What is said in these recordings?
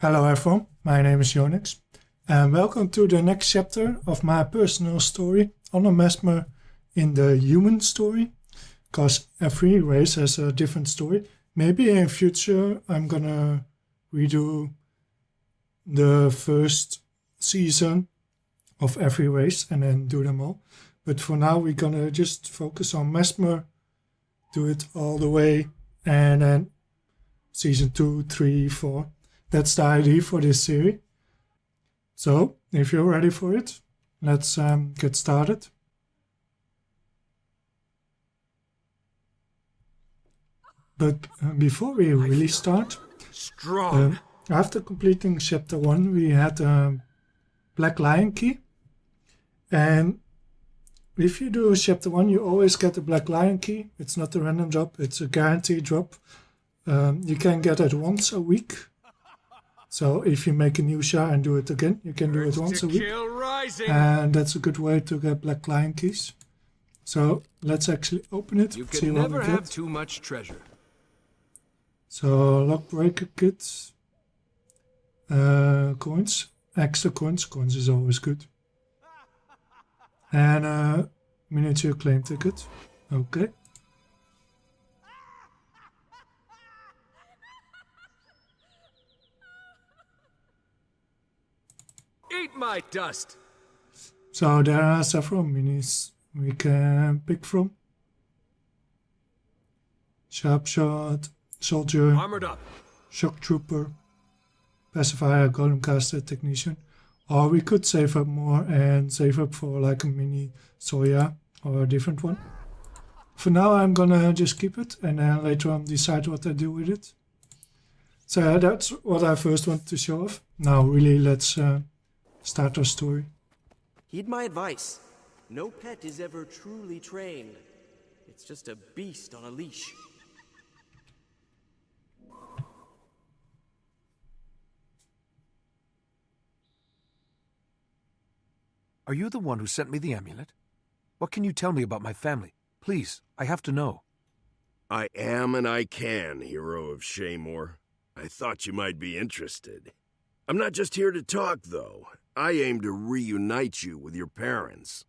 Hello everyone, my name is Yonax and welcome to the next chapter of my personal story on a mesmer in the human story, because every race has a different story. Maybe in future I'm gonna redo the first season of every race and then do them all. But for now we're gonna just focus on mesmer, do it all the way, and then season 2, 3, 4. That's the idea for this series. So, if you're ready for it, let's get started. But before we really start, after completing chapter 1, we had a Black Lion key. And if you do chapter 1, you always get a Black Lion key. It's not a random drop, it's a guaranteed drop. You can get it once a week. So if you make a new share and do it again, you can do it once a week. And that's a good way to get Black Lion keys. So let's actually open it. You can never have too much treasure. So lockbreaker kits, coins, extra coins. Coins is always good. And miniature claim ticket. Okay. Eat my dust. So there are several minis we can pick from. Sharp shot, soldier, Armored up, shock trooper, pacifier, golem caster, technician. Or we could save up more and save up for like a mini Soya or a different one. For now I'm gonna just keep it and then later on decide what I do with it. So yeah, that's what I first want to show off. Now really let's start our story. Heed my advice. No pet is ever truly trained. It's just a beast on a leash. Are you the one who sent me the amulet? What can you tell me about my family? Please, I have to know. I am and I can, hero of Shaymore. I thought you might be interested. I'm not just here to talk, though. I aim to reunite you with your parents.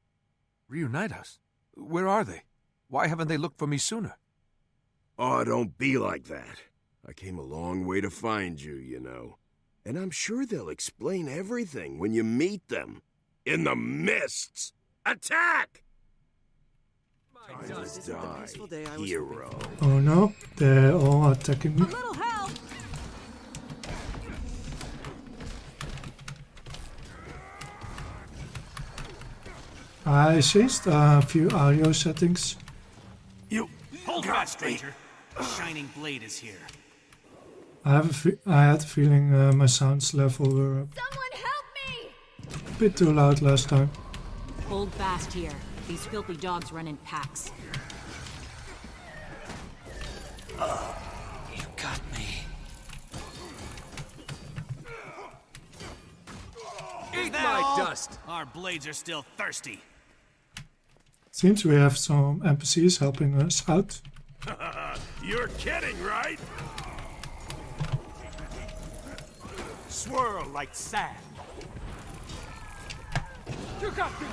Reunite us? Where are they? Why haven't they looked for me sooner? Oh, don't be like that. I came a long way to find you, you know. And I'm sure they'll explain everything when you meet them. In the mists! Attack! Time to die, hero. Oh no, they're all attacking me. A little help! I changed a few audio settings. You Hold fast, stranger. The shining blade is here. I had a feeling my sounds level were a Someone help me! bit too loud last time. Hold fast here. These filthy dogs run in packs. You got me. eat my dust. Our blades are still thirsty. Seems we have some NPCs helping us out. You're kidding, right? Swirl like sand. You got me.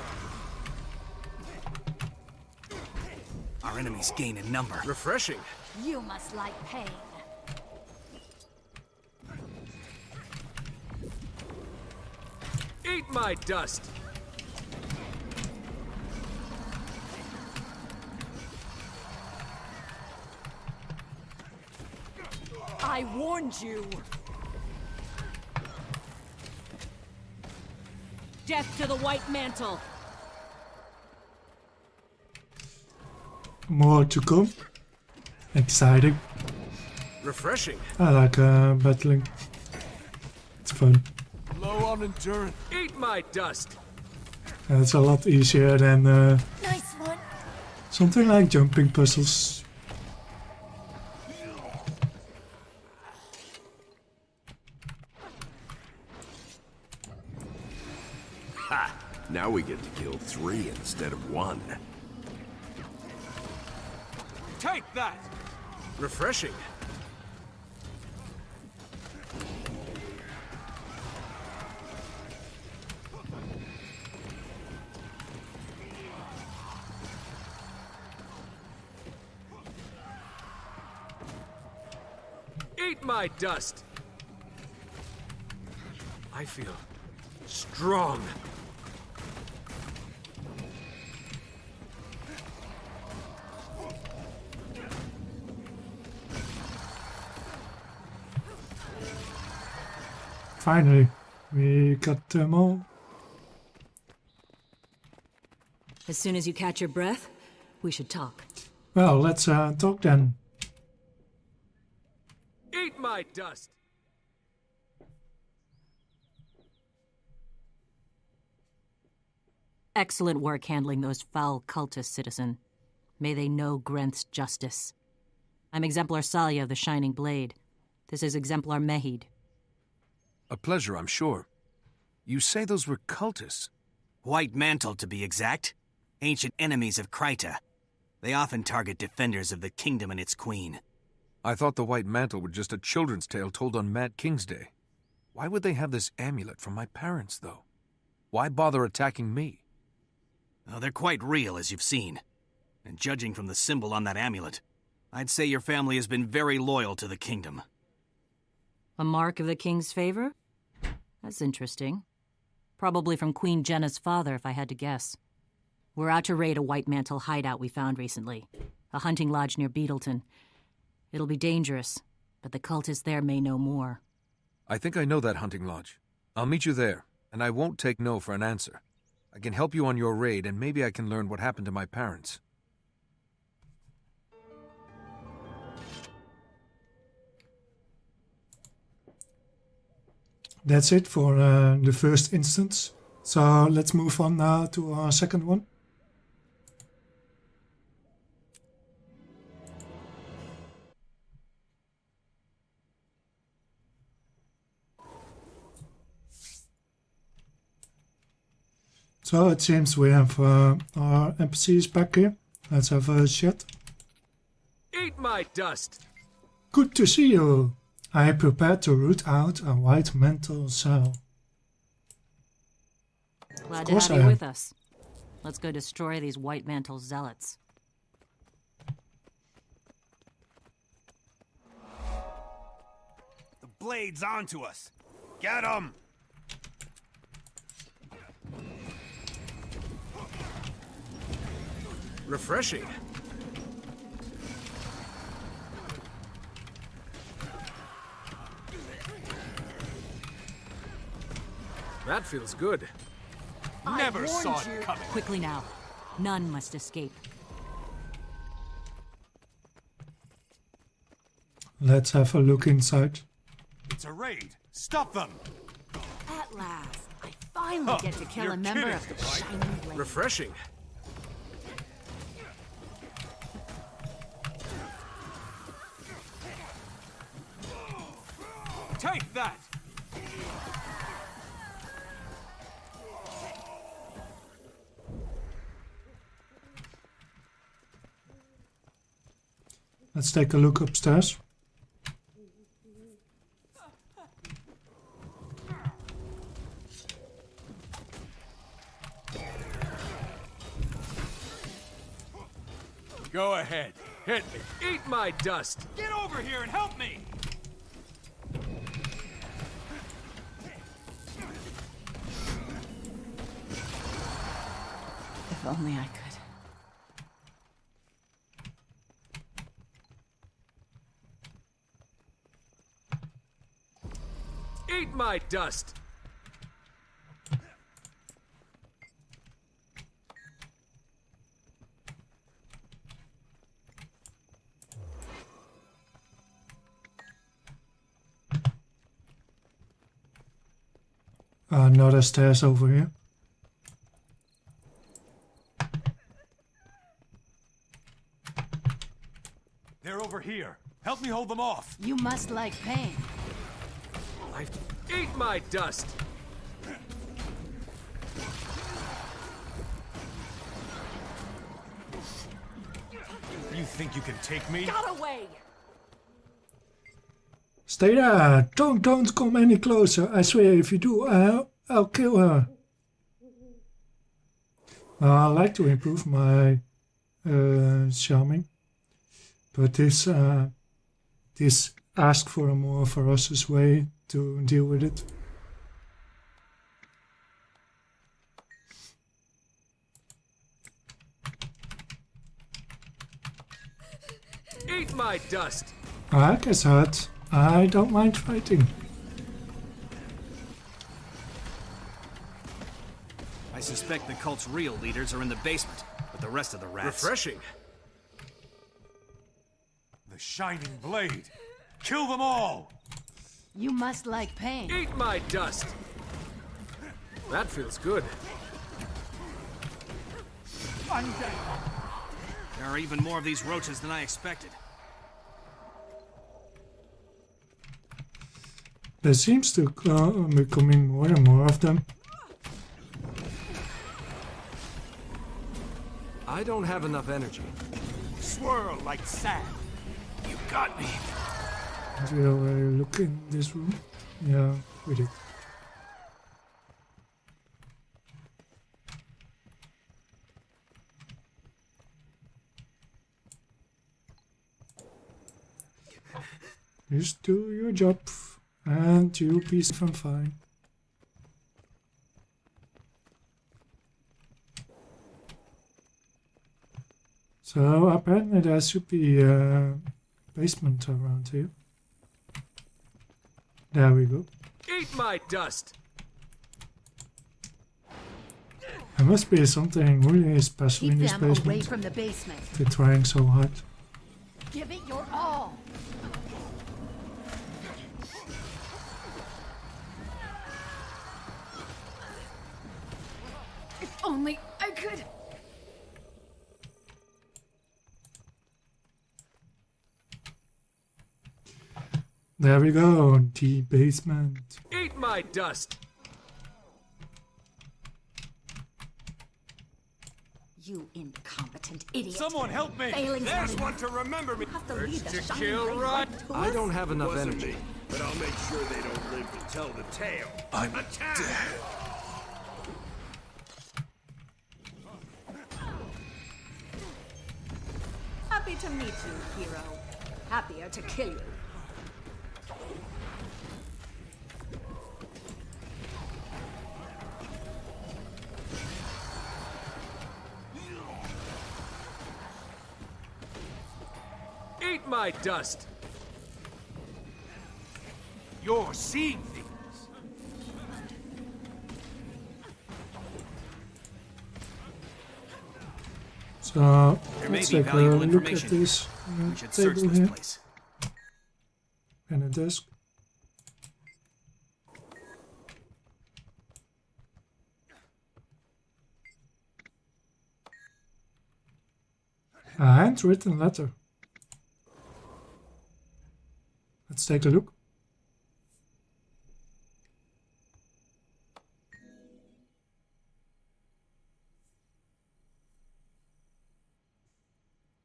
Our enemies gain in number. Refreshing. You must like pain. Eat my dust. I warned you! Death to the White Mantle! More to come. Exciting. Refreshing. I like battling. It's fun. Low on endurance. Eat my dust. And it's a lot easier than Nice one! something like jumping puzzles. Ha! Now we get to kill 3 instead of 1. Take that. Refreshing. Eat my dust! I feel strong. Finally, we got them all. As soon as you catch your breath, we should talk. Well, let's talk then. Eat my dust! Excellent work handling those foul cultists, citizen. May they know Grenth's justice. I'm Exemplar Salia of the Shining Blade. This is Exemplar Mehid. A pleasure, I'm sure. You say those were cultists? White Mantle, to be exact. Ancient enemies of Kryta. They often target defenders of the kingdom and its queen. I thought the White Mantle were just a children's tale told on Mad King's Day. Why would they have this amulet from my parents, though? Why bother attacking me? Oh, they're quite real, as you've seen. And judging from the symbol on that amulet, I'd say your family has been very loyal to the kingdom. A mark of the king's favor? That's interesting. Probably from Queen Jenna's father, if I had to guess. We're out to raid a White Mantle hideout we found recently. A hunting lodge near Beetleton. It'll be dangerous, but the cultists there may know more. I think I know that hunting lodge. I'll meet you there, and I won't take no for an answer. I can help you on your raid, and maybe I can learn what happened to my parents. That's it for the first instance. So let's move on now to our second one. So it seems we have our NPCs back here. Let's have a chat. Eat my dust! Good to see you. I prepared to root out a White Mantle cell. Glad to have you with us. Let's go destroy these White Mantle zealots. The blade's onto us. Get 'em! Refreshing. That feels good. Never saw it coming. Quickly now. None must escape. Let's have a look inside. It's a raid. Stop them! At last, I finally get to kill a member of the Shining Blade. Refreshing. Take that! Let's take a look upstairs. Go ahead. Hit me. Eat my dust! Get over here and help me! If only I could. Eat my dust! Another stairs over here. They're over here. Help me hold them off. You must like pain. Eat my dust! You think you can take me? Got away! Stay there! Don't come any closer. I swear if you do, I'll kill her. I like to improve my charming, but this ask for a more ferocious way to deal with it. Eat my dust! I guess hurt. I don't mind fighting. I suspect the cult's real leaders are in the basement, with the rest of the rats. Refreshing. The Shining Blade! Kill them all! You must like pain. Eat my dust! That feels good. There are even more of these roaches than I expected. There seems to be coming more and more of them. I don't have enough energy. Swirl like sand. You got me. Did we already look in this room? Yeah, we did. Just do your job and you'll be safe and fine. So apparently there should be a basement around here. There we go. Eat my dust! There must be something really special Keep in this them away basement. from the basement. They're trying so hard. Give it your all. If only I could. There we go, the basement. Eat my dust! You incompetent idiot. Someone help me! Failing There's something. one to remember me! Have to lead the to Shining kill, Blade right? right to I us? don't have enough Wasn't energy. me, but I'll make sure they don't live to tell the tale. I'm Attack! dead. Happy to meet you, hero. Happier to kill you. Eat my dust! You're seeing things! So There may let's be take a valuable look at information. this We should search table this here place. and a desk. A handwritten letter. Let's take a look.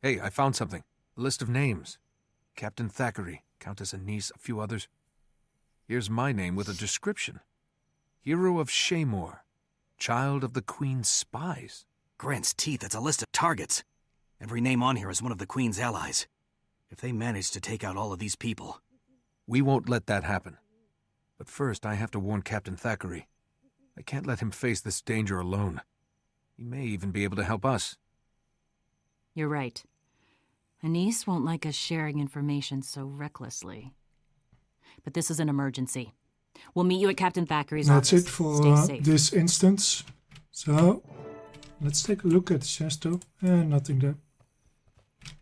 Hey, I found something. A list of names. Captain Thackeray, Countess Anise, a few others. Here's my name with a description. Hero of Shaymore. Child of the Queen's spies. Grant's teeth, it's a list of targets. Every name on here is one of the Queen's allies. If they manage to take out all of these people... We won't let that happen. But first, I have to warn Captain Thackeray. I can't let him face this danger alone. He may even be able to help us. You're right. Anise won't like us sharing information so recklessly. But this is an emergency. We'll meet you at Captain Thackeray's That's office. it for Stay safe. this instance. So let's take a look at the chest though. Nothing there.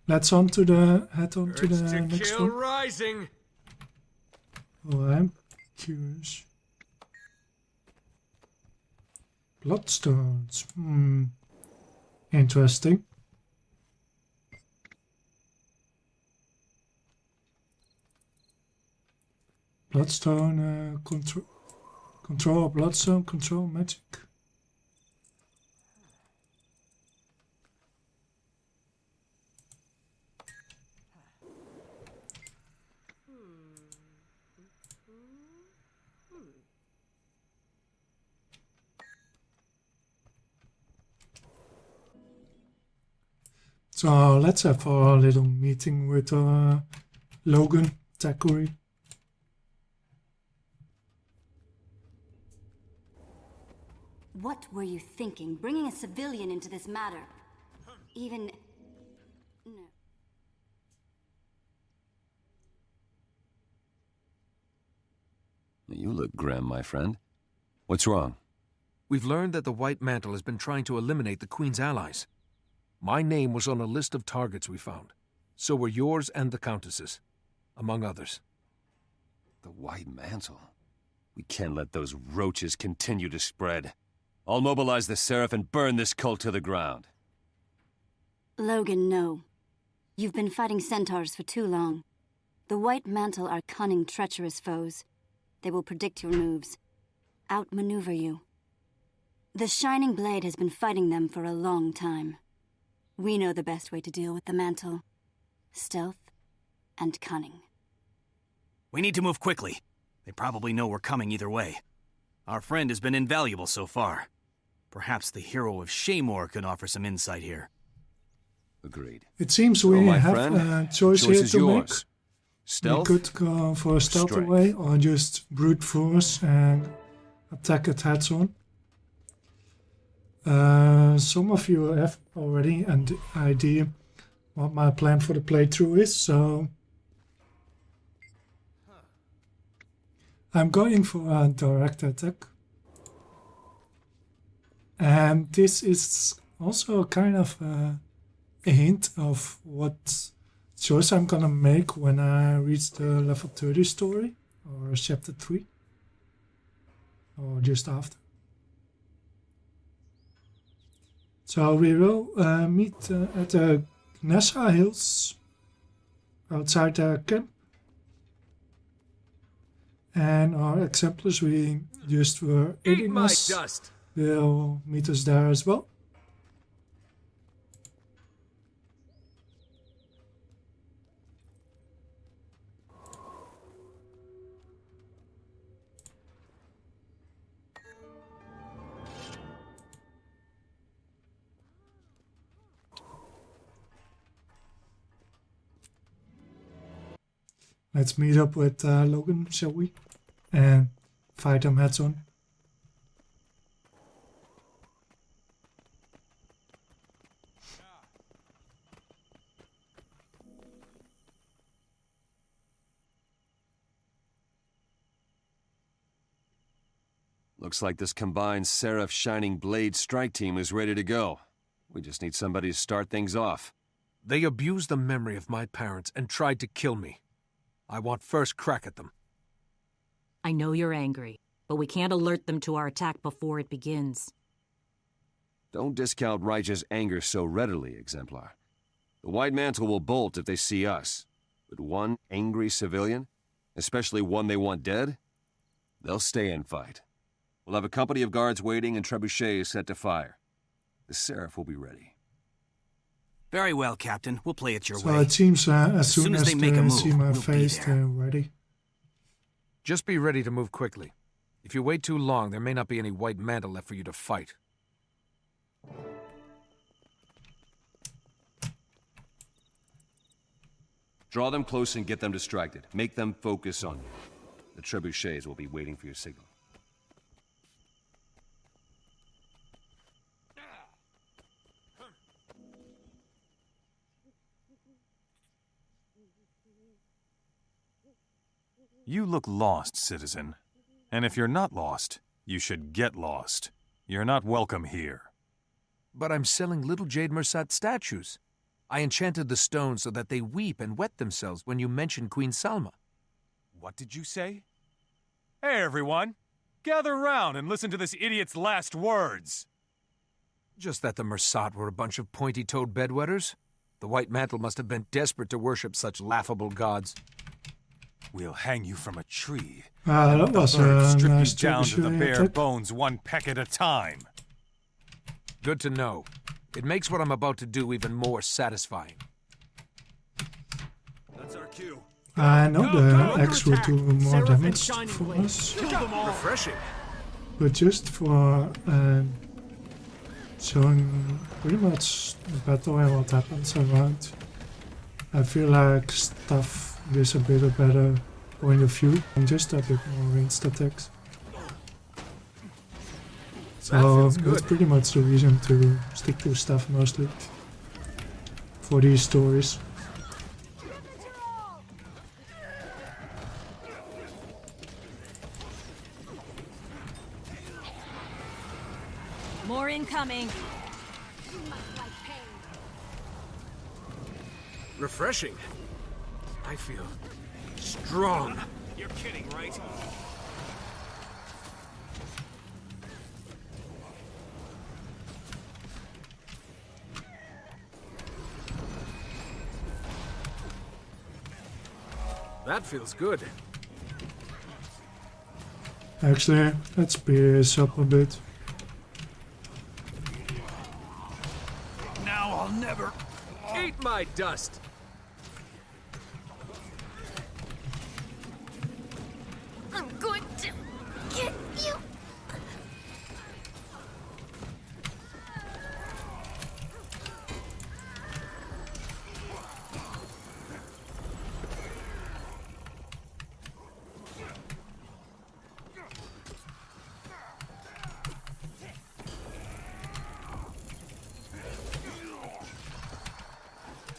Let's head on to the Urge to next kill one. rising! Oh, I'm curious. Bloodstones. Interesting. Bloodstone control bloodstone control magic. So let's have a little meeting with Logan Thackeray. What were you thinking, bringing a civilian into this matter? Even... no. You look grim, my friend. What's wrong? We've learned that the White Mantle has been trying to eliminate the Queen's allies. My name was on a list of targets we found. So were yours and the Countess's, among others. The White Mantle? We can't let those roaches continue to spread. I'll mobilize the Seraph and burn this cult to the ground. Logan, no. You've been fighting centaurs for too long. The White Mantle are cunning, treacherous foes. They will predict your moves, outmaneuver you. The Shining Blade has been fighting them for a long time. We know the best way to deal with the Mantle. Stealth and cunning. We need to move quickly. They probably know we're coming either way. Our friend has been invaluable so far. Perhaps the hero of Shaymore could offer some insight here. Agreed. It seems we my have friend, a choice here is to yours. make. Stealth? We could go for a stealth Strength. away or just brute force and attack it heads on. Some of you have already an idea what my plan for the playthrough is, so I'm going for a direct attack. And this is also kind of a hint of what choice I'm gonna make when I reach the level 30 story, or chapter 3, or just after. So we will meet at the Nessa Hills, outside the camp. And our exemplars we just were aiding us, dust. will meet us there as well. Let's meet up with Logan, shall we? And fight them heads on. Looks like this combined Seraph Shining Blade strike team is ready to go. We just need somebody to start things off. They abused the memory of my parents and tried to kill me. I want first crack at them. I know you're angry, but we can't alert them to our attack before it begins. Don't discount Raja's anger so readily, Exemplar. The White Mantle will bolt if they see us. But one angry civilian, especially one they want dead, they'll stay and fight. We'll have a company of guards waiting and trebuchets set to fire. The Seraph will be ready. Very well, Captain. We'll play it your So way. it seems as soon as they make a they move, see my we'll be face, there. they're ready. Just be ready to move quickly. If you wait too long, there may not be any White Mantle left for you to fight. Draw them close and get them distracted. Make them focus on you. The trebuchets will be waiting for your signal. You look lost, citizen. And if you're not lost, you should get lost. You're not welcome here. But I'm selling little Jade Mersat statues. I enchanted the stones so that they weep and wet themselves when you mention Queen Salma. What did you say? Hey, everyone! Gather round and listen to this idiot's last words! Just that the Mersat were a bunch of pointy-toed bedwetters. The White Mantle must have been desperate to worship such laughable gods. We'll hang you from a tree. That was the birds a strip nice you down to the trebuchet bare attack. bones one peck at a time. Good to know. It makes what I'm about to do even more satisfying. That's our cue. I know the X will attack. do more Seraph and damage Shining for Blade. us, Kill them all. Refreshing. but just for showing pretty much the battle and what happens around. I feel like stuff This a bit of better point of view and just a bit more ranged attacks. So that's pretty much the reason to stick to stuff mostly for these stories. More incoming. Refreshing. I feel strong. You're kidding, right? That feels good. Actually, let's speed this up a bit. Now I'll never... Eat my dust! I'm going to get you.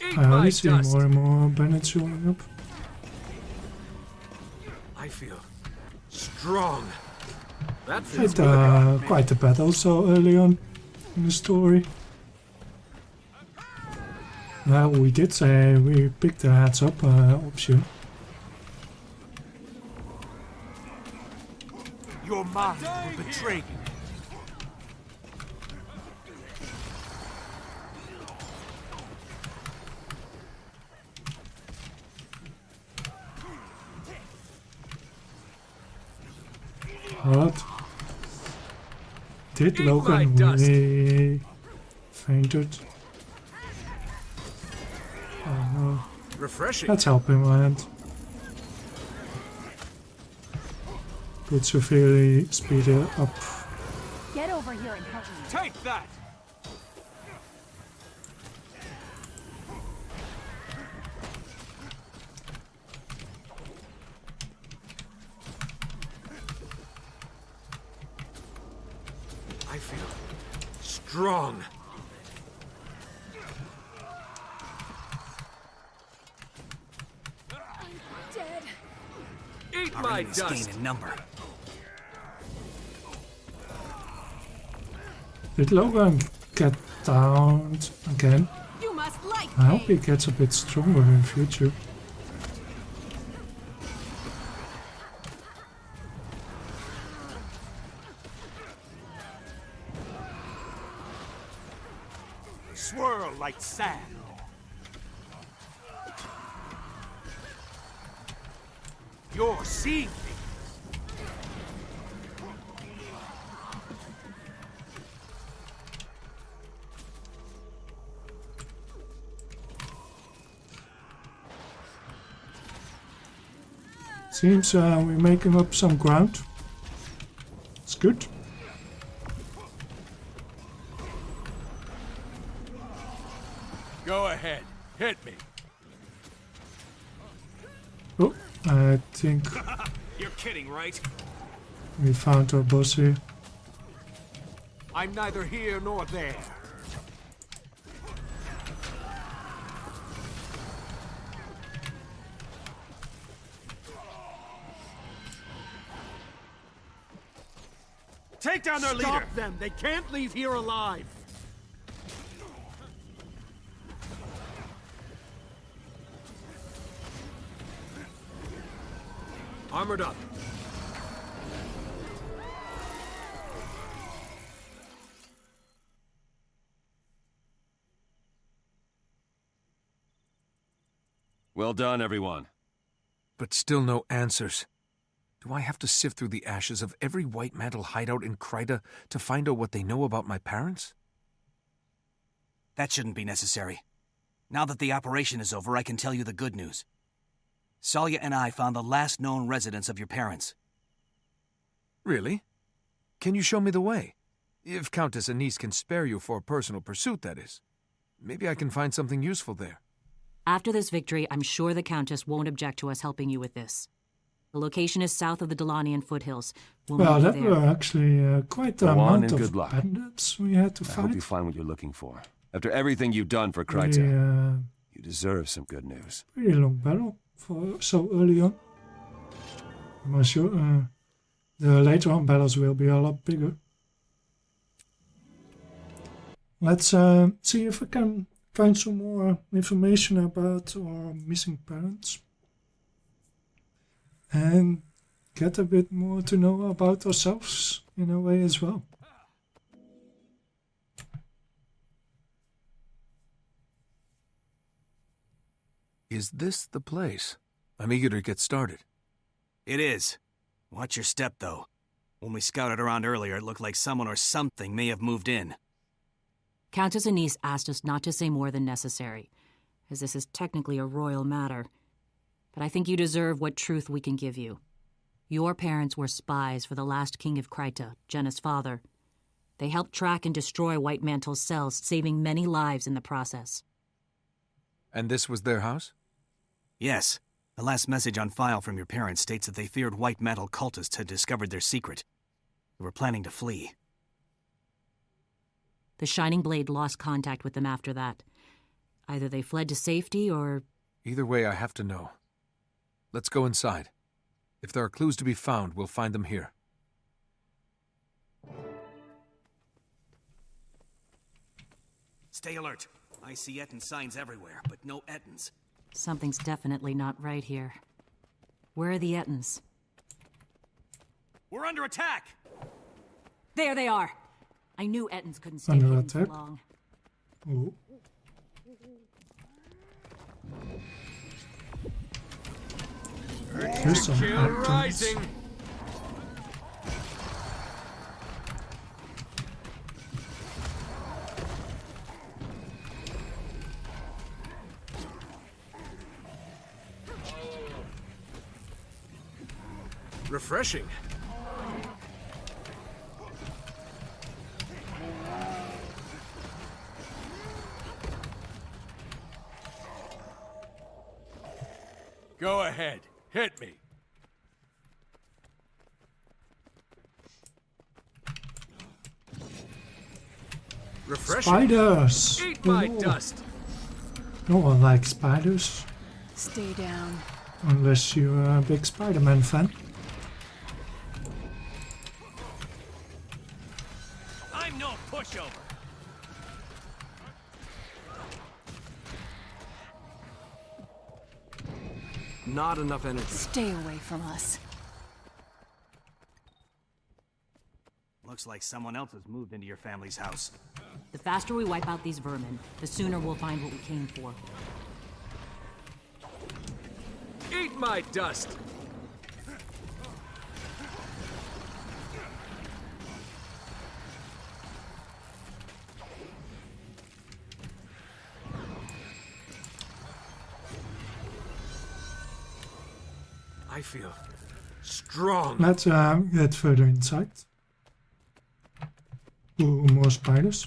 Eat I my only see dust! more and more bandits showing up. I feel strong. That We feels had good. quite a battle so early on in the story. Well, we did say we picked the heads up option. Your mind will betray you. What? Did Eat my Logan dust. really fainted? Oh no. Refreshing. Let's help him land. Could severely speed it up. Get over here and help me. Take that! I feel strong. Dead. Eat Our my enemies dust! gain in number. Did Logan get downed again? You must like I hope he gets a bit stronger in future. Swirl like sand. You're seeing things. Seems we're making up some ground. It's good. Go ahead, hit me. Oh, I think You're kidding, right? we found our boss here. I'm neither here nor there. Take down their leader! Stop them! They can't leave here alive! Armored up. Well done, everyone. But still no answers. Do I have to sift through the ashes of every White Mantle hideout in Kryta to find out what they know about my parents? That shouldn't be necessary. Now that the operation is over, I can tell you the good news. Salya and I found the last known residence of your parents. Really? Can you show me the way? If Countess Anise can spare you for a personal pursuit, that is. Maybe I can find something useful there. After this victory, I'm sure the Countess won't object to us helping you with this. The location is south of the Delanian foothills. We'll Well, meet you that there. were actually quite the Go on amount and of good luck. bandits we had to I fight. hope you find what you're looking for. After everything you've done for Kryta, Pretty, you deserve some good news. pretty long battle for so early on. I'm sure the later on battles will be a lot bigger. Let's see if I can find some more information about our missing parents. And get a bit more to know about ourselves in a way as well. Is this the place? I'm eager to get started. It is. Watch your step, though. When we scouted around earlier, it looked like someone or something may have moved in. Countess Anise asked us not to say more than necessary, as this is technically a royal matter. But I think you deserve what truth we can give you. Your parents were spies for the last king of Kryta, Jenna's father. They helped track and destroy White Mantle's cells, saving many lives in the process. And this was their house? Yes. The last message on file from your parents states that they feared White Mantle cultists had discovered their secret. They were planning to flee. The Shining Blade lost contact with them after that. Either they fled to safety or... Either way, I have to know. Let's go inside. If there are clues to be found, we'll find them here. Stay alert. I see Etten signs everywhere, but no Ettins. Something's definitely not right here. Where are the Ettins? We're under attack! There they are! I knew Ettins couldn't stay Under hidden too attack? long. Oh. Here's some Kill items. rising! Refreshing. Go ahead. Hit me. Refreshing. Spiders! Eat my Oh. dust. No one likes spiders, Stay down. unless you're a big Spider-Man fan. I'm no pushover! Not enough energy. Stay away from us. Looks like someone else has moved into your family's house. The faster we wipe out these vermin, the sooner we'll find what we came for. Eat my dust. I feel strong. Let's get further inside. Ooh, more spiders.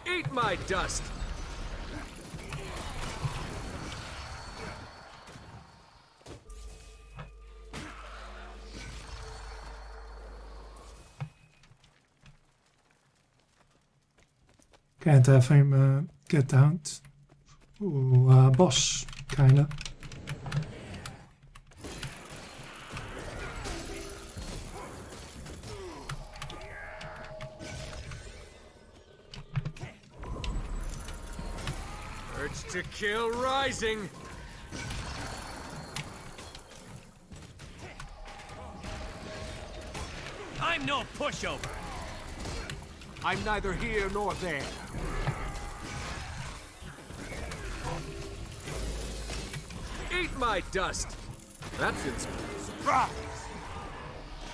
Eat my dust. Can't have him get downed. Ooh, boss, kinda. Urge to kill rising. I'm no pushover! I'm neither here nor there. Eat my dust. That feels good. Surprise!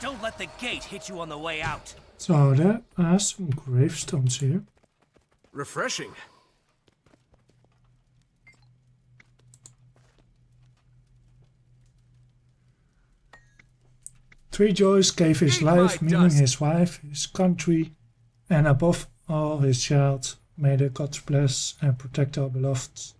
Don't let the gate hit you on the way out. So there are some gravestones here. Refreshing. Three joys gave his Eat life, my meaning dust. his wife, his country, and above all his child. May the gods bless and protect our beloved.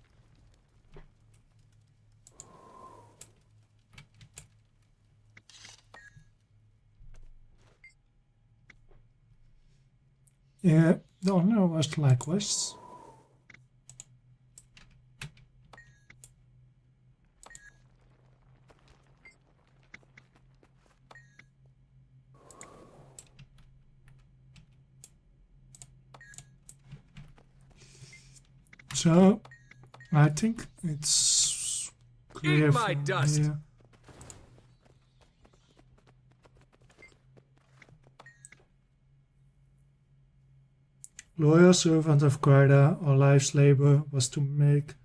Yeah, the honor was likewise. So, I think it's clear Eat my from dust. here. Loyal servant of Garda, our life's labor was to make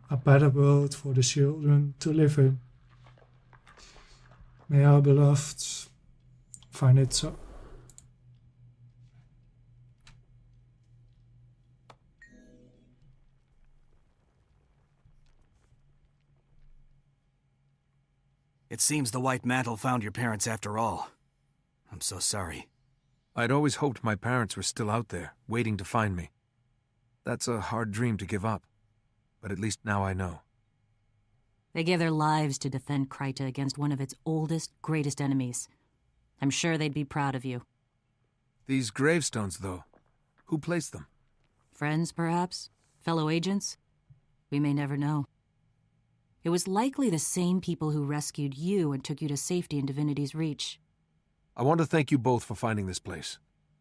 a better world for the children to live in. May our beloved find it so. It seems the White Mantle found your parents after all. I'm so sorry. I'd always hoped my parents were still out there, waiting to find me. That's a hard dream to give up, but at least now I know. They gave their lives to defend Kryta against one of its oldest, greatest enemies. I'm sure they'd be proud of you. These gravestones, though, who placed them? Friends, perhaps? Fellow agents? We may never know. It was likely the same people who rescued you and took you to safety in Divinity's Reach. I want to thank you both for finding this place,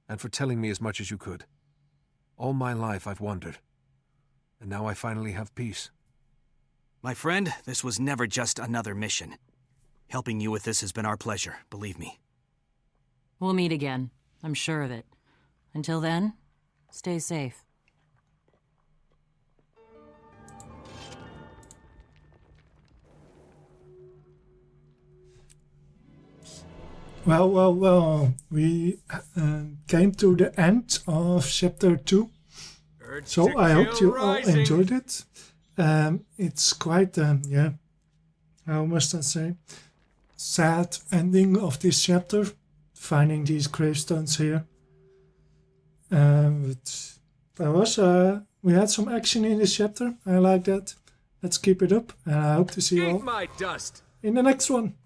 and for telling me as much as you could. All my life I've wondered, and now I finally have peace. My friend, this was never just another mission. Helping you with this has been our pleasure, believe me. We'll meet again. I'm sure of it. Until then, stay safe. Well, we came to the end of chapter 2. So I hope you all enjoyed it. It's quite, how must I say, sad ending of this chapter, finding these gravestones here. But there was, we had some action in this chapter. I like that. Let's keep it up, and I hope to see you all my dust. in the next one.